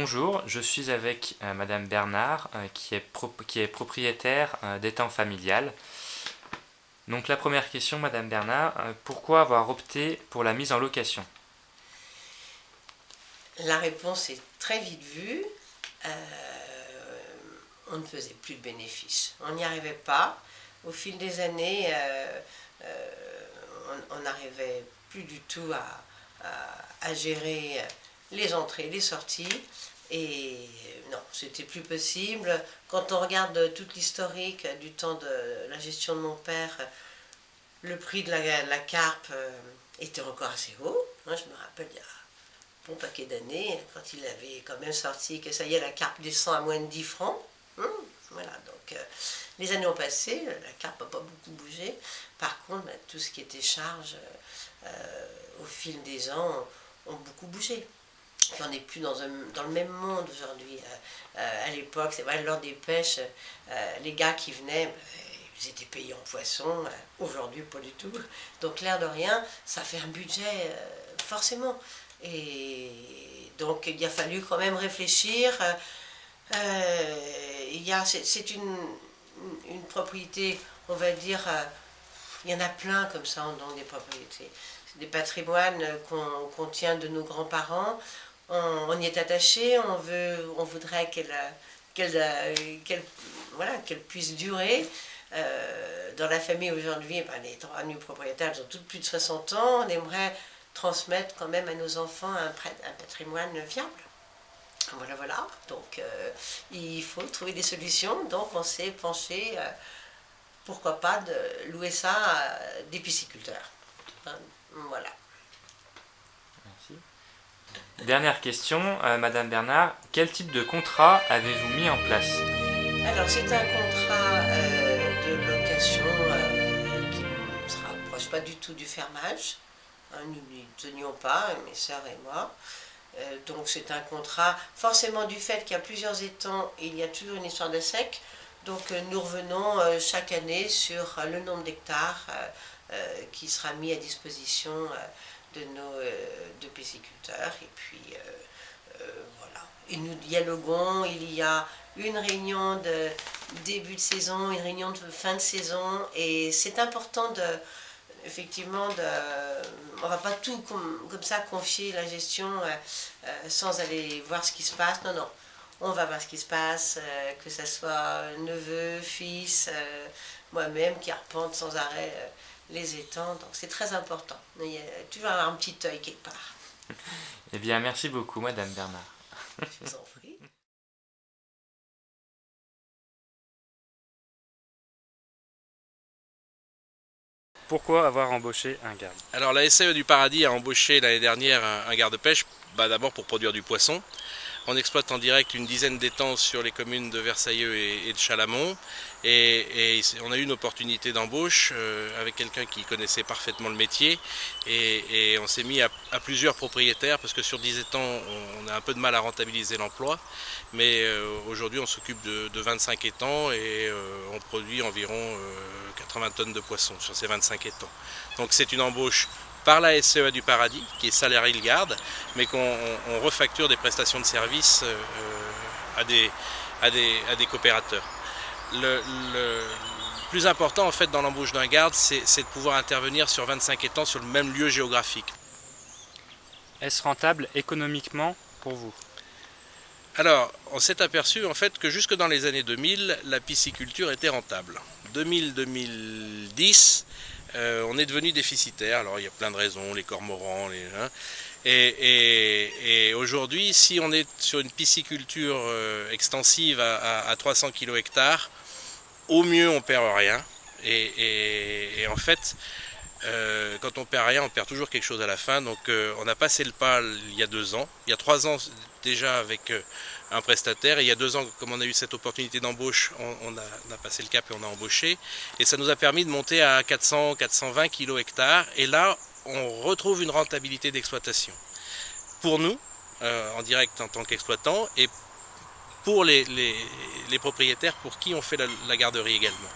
Bonjour, je suis avec Madame Bernard qui est propriétaire d'étang familial. Donc la première question, Madame Bernard, pourquoi avoir opté pour la mise en location? La réponse est très vite vue. On ne faisait plus de bénéfices. On n'y arrivait pas. Au fil des années, on n'arrivait plus du tout à gérer les entrées, les sorties. Et non, c'était plus possible. Quand on regarde toute l'historique du temps de la gestion de mon père, le prix de la carpe était encore assez haut. Moi, je me rappelle, il y a un bon paquet d'années, quand il avait quand même sorti que ça y est, la carpe descend à moins de 10 francs. Voilà, donc les années ont passé, la carpe n'a pas beaucoup bougé. Par contre, tout ce qui était charge au fil des ans ont beaucoup bougé. Puis on n'est plus dans le même monde aujourd'hui. À l'époque, c'est vrai, lors des pêches, les gars qui venaient, ils étaient payés en poisson. Aujourd'hui, pas du tout. Donc, l'air de rien, ça fait un budget, forcément. Et donc, il a fallu quand même réfléchir. C'est une propriété, on va dire, il y en a plein comme ça dans des propriétés. C'est des patrimoines qu'on tient de nos grands-parents. On y est attaché, on voudrait qu'elle puisse durer. Dans la famille aujourd'hui, les trois nus propriétaires ont toutes plus de 60 ans. On aimerait transmettre quand même à nos enfants un patrimoine viable. Voilà. Donc, il faut trouver des solutions. Donc, on s'est penché, pourquoi pas, de louer ça à des pisciculteurs. Voilà. Merci. Dernière question, Madame Bernard, quel type de contrat avez-vous mis en place? Alors, c'est un contrat de location qui ne se rapproche pas du tout du fermage. Nous n'y tenions pas, mes sœurs et moi. Donc c'est un contrat, forcément du fait qu'il y a plusieurs étangs, il y a toujours une histoire de sec. Donc nous revenons chaque année sur le nombre d'hectares qui sera mis à disposition de nos deux pisciculteurs. Et puis voilà. Et nous dialoguons, il y a une réunion de début de saison, une réunion de fin de saison. Et c'est important effectivement, on ne va pas tout comme ça confier la gestion sans aller voir ce qui se passe. Non, on va voir ce qui se passe, que ce soit neveu, fils, moi-même qui arpente sans arrêt les étangs. Donc c'est très important. Il y a toujours un petit œil quelque part. Eh bien, merci beaucoup, Madame Bernard. Je vous en prie. Pourquoi avoir embauché un garde? Alors la SAE du Paradis a embauché l'année dernière un garde-pêche, d'abord pour produire du poisson. On exploite en direct une dizaine d'étangs sur les communes de Versailleux et de Chalamont. Et on a eu une opportunité d'embauche avec quelqu'un qui connaissait parfaitement le métier. Et on s'est mis à plusieurs propriétaires parce que sur 10 étangs, on a un peu de mal à rentabiliser l'emploi. Mais aujourd'hui, on s'occupe de 25 étangs et on produit environ 80 tonnes de poissons sur ces 25 étangs. Donc c'est une embauche par la SEA du Paradis, qui est salarié le garde, mais qu'on refacture des prestations de services à des coopérateurs. Le plus important en fait dans l'embauche d'un garde, c'est de pouvoir intervenir sur 25 étangs sur le même lieu géographique. Est-ce rentable économiquement pour vous? Alors, on s'est aperçu en fait que jusque dans les années 2000, la pisciculture était rentable. 2000-2010, on est devenu déficitaire. Alors il y a plein de raisons, les cormorans, et aujourd'hui, si on est sur une pisciculture extensive à 300 kg/hectare, au mieux on perd rien. Et en fait, quand on perd rien, on perd toujours quelque chose à la fin. Donc on a passé le pas il y a 2 ans. Il y a 3 ans déjà avec un prestataire. Et il y a 2 ans, comme on a eu cette opportunité d'embauche, on a passé le cap et on a embauché. Et ça nous a permis de monter à 400-420 kg/hectare. Et là, on retrouve une rentabilité d'exploitation. Pour nous, en direct en tant qu'exploitant, et pour les propriétaires pour qui on fait la garderie également.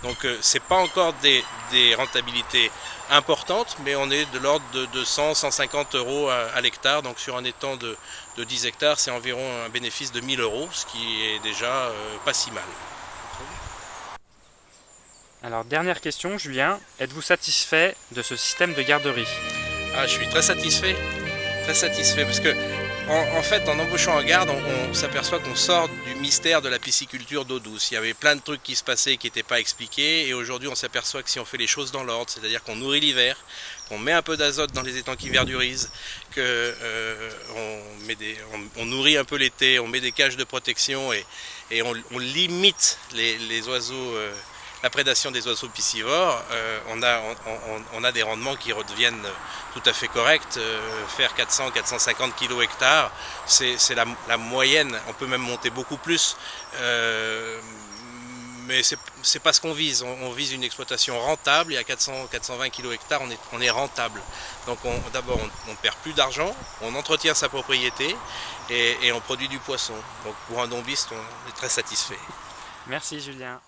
Donc ce n'est pas encore des rentabilités importantes, mais on est de l'ordre de 100-150 euros à l'hectare. Donc sur un étang de 10 hectares, c'est environ un bénéfice de 1000 euros, ce qui est déjà pas si mal. Alors dernière question, Julien, êtes-vous satisfait de ce système de garderie? Ah, je suis très satisfait parce que en fait, en embauchant en garde, on s'aperçoit qu'on sort du mystère de la pisciculture d'eau douce. Il y avait plein de trucs qui se passaient qui n'étaient pas expliqués, et aujourd'hui on s'aperçoit que si on fait les choses dans l'ordre, c'est-à-dire qu'on nourrit l'hiver, qu'on met un peu d'azote dans les étangs qui verdurisent, on nourrit un peu l'été, on met des cages de protection et on limite les oiseaux, la prédation des oiseaux piscivores, on a des rendements qui redeviennent tout à fait corrects. Faire 400-450 kg hectare, c'est la moyenne. On peut même monter beaucoup plus, mais c'est pas ce qu'on vise. On vise une exploitation rentable, et à 400-420 kg hectare, on est rentable. Donc d'abord, on ne perd plus d'argent, on entretient sa propriété et on produit du poisson. Donc pour un dombiste, on est très satisfait. Merci Julien.